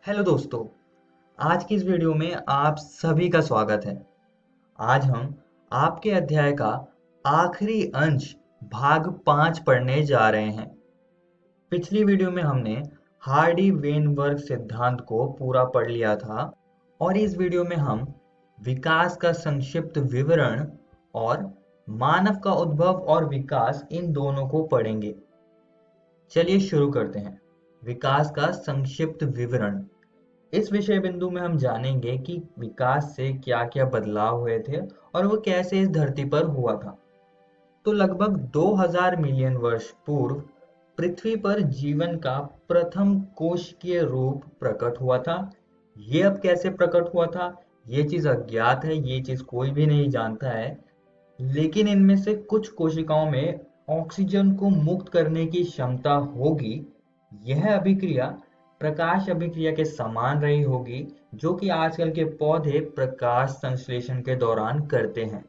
Hello दोस्तों। आज की इस वीडियो में आप सभी का स्वागत है। आज हम आपके अध्याय का आखिरी अंश भाग 5 पढ़ने जा रहे हैं। पिछली वीडियो में हमने हार्डी वेनबर्ग सिद्धांत को पूरा पढ़ लिया था और इस वीडियो में हम विकास का संक्षिप्त विवरण और मानव का उद्भव और विकास इन दोनों को पढ़ेंगे। चलिए शुरू करते हैं। विकास का संक्षिप्त विवरण। इस विषय बिंदु में हम जानेंगे कि विकास से क्या क्या बदलाव हुए थे और वो कैसे इस धरती पर हुआ था। तो लगभग 2000 मिलियन वर्ष पूर्व पृथ्वी पर जीवन का प्रथम कोशिकीय रूप प्रकट हुआ था। ये अब कैसे प्रकट हुआ था, ये चीज अज्ञात है, ये चीज कोई भी नहीं जानता है। लेकिन इनमें से कुछ कोशिकाओं में ऑक्सीजन को मुक्त करने की क्षमता होगी। यह अभिक्रिया प्रकाश अभिक्रिया के समान रही होगी, जो कि आजकल के पौधे प्रकाश संश्लेषण के दौरान करते हैं।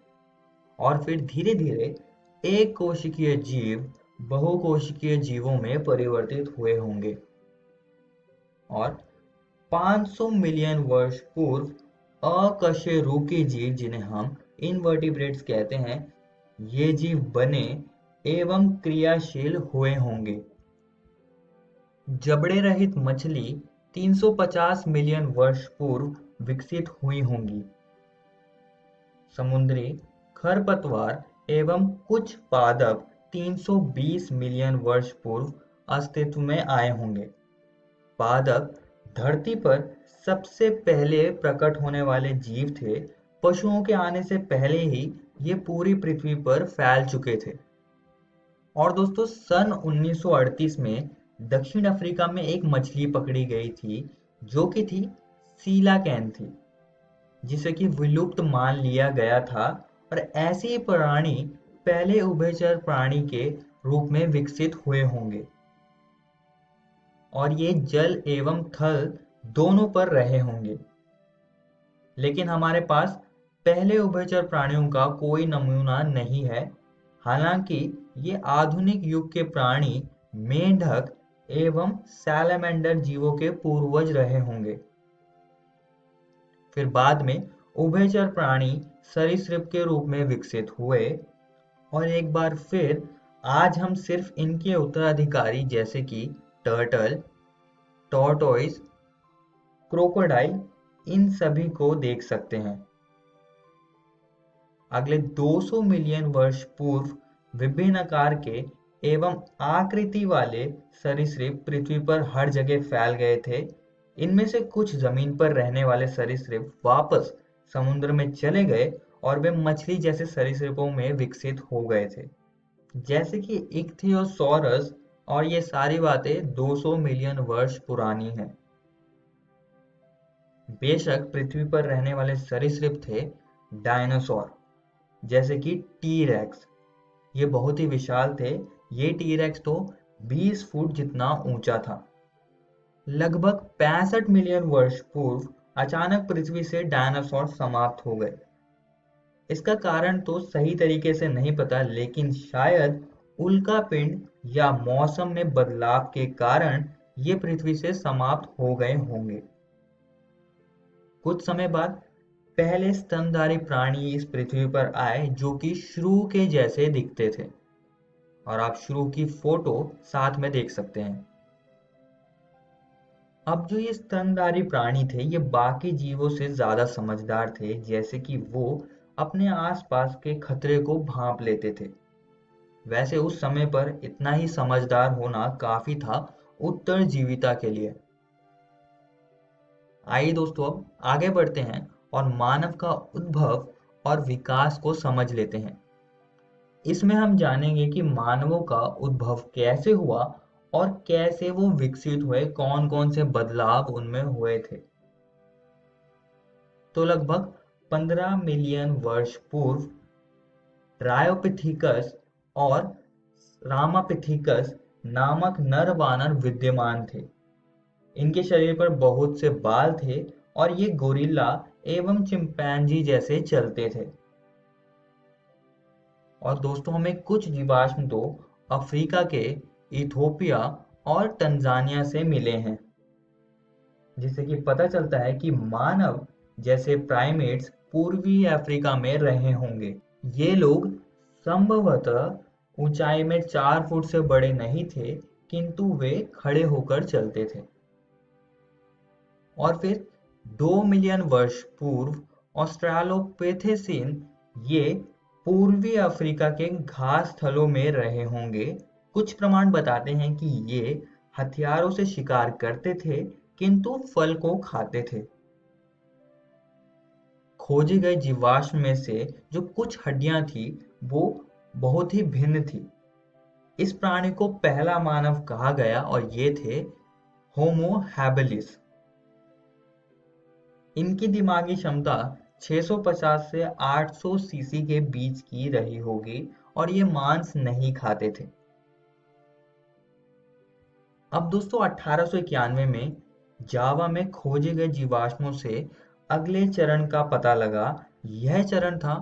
और फिर धीरे धीरे एक कोशिकीय जीव बहुकोशिकीय जीवों में परिवर्तित हुए होंगे। और 500 मिलियन वर्ष पूर्व अकशेरुकी जीव, जिन्हें हम इनवर्टिब्रेट्स कहते हैं, ये जीव बने एवं क्रियाशील हुए होंगे। जबड़े रहित मछली 350 मिलियन वर्ष पूर्व विकसित हुई होंगी। समुद्री खरपतवार एवं कुछ पादप 320 मिलियन वर्ष पूर्व अस्तित्व में आए होंगे। पादप धरती पर सबसे पहले प्रकट होने वाले जीव थे। पशुओं के आने से पहले ही ये पूरी पृथ्वी पर फैल चुके थे। और दोस्तों, सन 1938 में दक्षिण अफ्रीका में एक मछली पकड़ी गई थी, जो कि थी सीलाकैन थी, जिसे कि विलुप्त मान लिया गया था। और ऐसे ही प्राणी पहले उभयचर प्राणी के रूप में विकसित हुए होंगे और ये जल एवं थल दोनों पर रहे होंगे। लेकिन हमारे पास पहले उभयचर प्राणियों का कोई नमूना नहीं है। हालांकि ये आधुनिक युग के प्राणी मेंढक एवं सैलमेंडर जीवों के पूर्वज रहे होंगे। फिर बाद में उभयचर प्राणी सरीसृप के रूप में विकसित हुए और एक बार फिर आज हम सिर्फ इनके उत्तराधिकारी जैसे कि टर्टल, टॉर्टोइस, क्रोकोडाइल, इन सभी को देख सकते हैं। अगले 200 मिलियन वर्ष पूर्व विभिन्न आकार के एवं आकृति वाले सरीसृप पृथ्वी पर हर जगह फैल गए थे। इनमें से कुछ जमीन पर रहने वाले सरीसृप वापस समुद्र में चले गए और वे मछली जैसे सरीसृपों में विकसित हो गए थे, जैसे कि इख्थियोसॉरस। और ये सारी बातें 200 मिलियन वर्ष पुरानी हैं। बेशक पृथ्वी पर रहने वाले सरीसृप थे डायनासोर, जैसे कि टी रेक्स। ये बहुत ही विशाल थे। ये टी रेक्स तो 20 फुट जितना ऊंचा था। लगभग 65 मिलियन वर्ष पूर्व अचानक पृथ्वी से डायनासोर समाप्त हो गए। इसका कारण तो सही तरीके से नहीं पता, लेकिन शायद उल्कापिंड या मौसम में बदलाव के कारण ये पृथ्वी से समाप्त हो गए होंगे। कुछ समय बाद पहले स्तनधारी प्राणी इस पृथ्वी पर आए, जो कि श्रू के जैसे दिखते थे। और आप श्रू की फोटो साथ में देख सकते हैं। अब जो ये स्तनधारी प्राणी थे, ये बाकी जीवों से ज्यादा समझदार थे, जैसे कि वो अपने आसपास के खतरे को भांप लेते थे। वैसे उस समय पर इतना ही समझदार होना काफी था उत्तरजीविता के लिए। आइए दोस्तों, अब आगे बढ़ते हैं और मानव का उद्भव और विकास को समझ लेते हैं। इसमें हम जानेंगे कि मानवों का उद्भव कैसे हुआ और कैसे वो विकसित हुए, कौन कौन से बदलाव उनमें हुए थे। तो लगभग 15 मिलियन वर्ष पूर्व ड्रायोपिथेकस और रामापिथेकस नामक नर वानर विद्यमान थे। इनके शरीर पर बहुत से बाल थे और ये गोरिल्ला एवं चिंपैंजी जैसे चलते थे। और दोस्तों, हमें कुछ जीवाश्म तो अफ्रीका के इथोपिया और तंजानिया से मिले हैं। जिससे कि पता चलता है कि मानव जैसे प्राइमेट्स पूर्वी अफ्रीका में रहे होंगे। ये लोग संभवतः ऊंचाई में 4 फुट से बड़े नहीं थे, किंतु वे खड़े होकर चलते थे। और फिर 2 मिलियन वर्ष पूर्व ऑस्ट्रालोपिथेसीन ये पूर्वी अफ्रीका के घास स्थलों में रहे होंगे। कुछ प्रमाण बताते हैं कि ये हथियारों से शिकार करते थे, किंतु फल को खाते थे। खोजी गई जीवाश्म में से जो कुछ हड्डियां थी वो बहुत ही भिन्न थी। इस प्राणी को पहला मानव कहा गया और ये थे होमो हैबिलिस। इनकी दिमागी क्षमता 650 से 800 सीसी के बीच की रही होगी और ये मांस नहीं खाते थे। अब दोस्तों 1891 में जावा में खोजे गए जीवाश्मों से अगले चरण का पता लगा। यह चरण था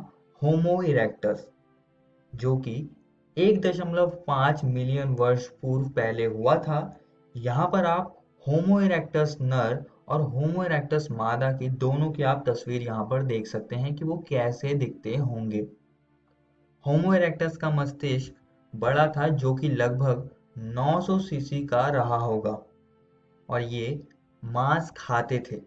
होमो इरेक्टस, जो कि 1.5 मिलियन वर्ष पूर्व पहले हुआ था। यहाँ पर आप होमो इरेक्टस नर और होमो इरेक्टस मादा की दोनों की आप तस्वीर यहाँ पर देख सकते हैं कि वो कैसे दिखते होंगे। होमो इरेक्टस का मस्तिष्क बड़ा था, जो कि लगभग 900 सीसी का रहा होगा और ये मांस खाते थे।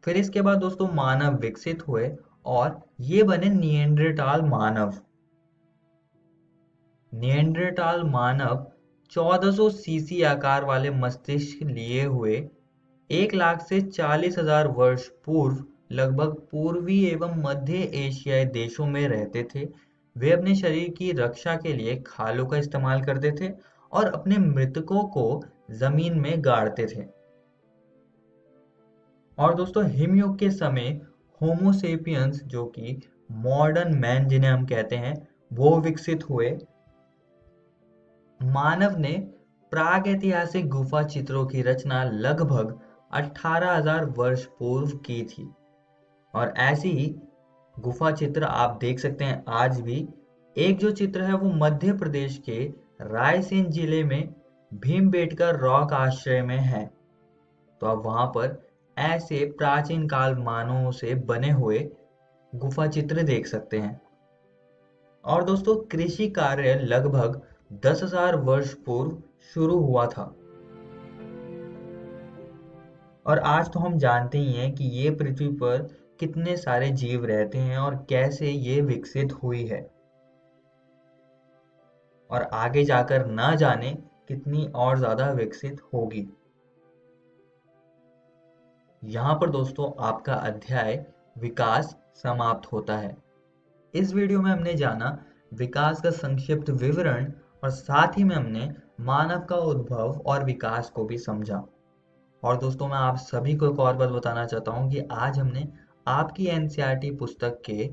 फिर इसके बाद दोस्तों मानव विकसित हुए और ये बने निएंड्रटाल मानव। निएंड्रटाल मानव 1400 सीसी आकार वाले मस्तिष्क लिए हुए 1 लाख से 40,000 वर्ष पूर्व लगभग पूर्वी एवं मध्य एशियाई देशों में रहते थे। वे अपने शरीर की रक्षा के लिए खालों का इस्तेमाल करते थे और अपने मृतकों को जमीन में गाड़ते थे। और दोस्तों हिमयुग के समय होमो सेपियंस, जो कि मॉडर्न मैन जिन्हें हम कहते हैं, वो विकसित हुए। मानव ने प्रागैतिहासिक गुफा चित्रों की रचना लगभग 18,000 वर्ष पूर्व की थी और ऐसी ही गुफा चित्र आप देख सकते हैं आज भी। एक जो चित्र है वो मध्य प्रदेश के रायसेन जिले में भीमबेटका रॉक आश्रय में है। तो आप वहां पर ऐसे प्राचीन काल मानवों से बने हुए गुफा चित्र देख सकते हैं। और दोस्तों कृषि कार्य लगभग 10,000 वर्ष पूर्व शुरू हुआ था और आज तो हम जानते ही हैं कि ये पृथ्वी पर कितने सारे जीव रहते हैं और कैसे ये विकसित हुई है और आगे जाकर ना जाने कितनी और ज्यादा विकसित होगी। यहाँ पर दोस्तों आपका अध्याय विकास समाप्त होता है। इस वीडियो में हमने जाना विकास का संक्षिप्त विवरण और साथ ही में हमने मानव का उद्भव और विकास को भी समझा। और दोस्तों मैं आप सभी को एक और बात बताना चाहता हूँ कि आज हमने आपकी एनसीईआरटी पुस्तक के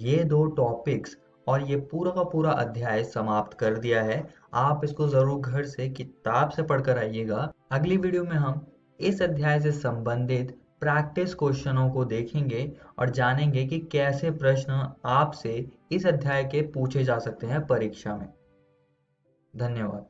ये 2 टॉपिक्स और ये पूरा का पूरा अध्याय समाप्त कर दिया है। आप इसको जरूर घर से किताब से पढ़कर आइएगा। अगली वीडियो में हम इस अध्याय से संबंधित प्रैक्टिस क्वेश्चनों को देखेंगे और जानेंगे कि कैसे प्रश्न आपसे इस अध्याय के पूछे जा सकते हैं परीक्षा में। धन्यवाद।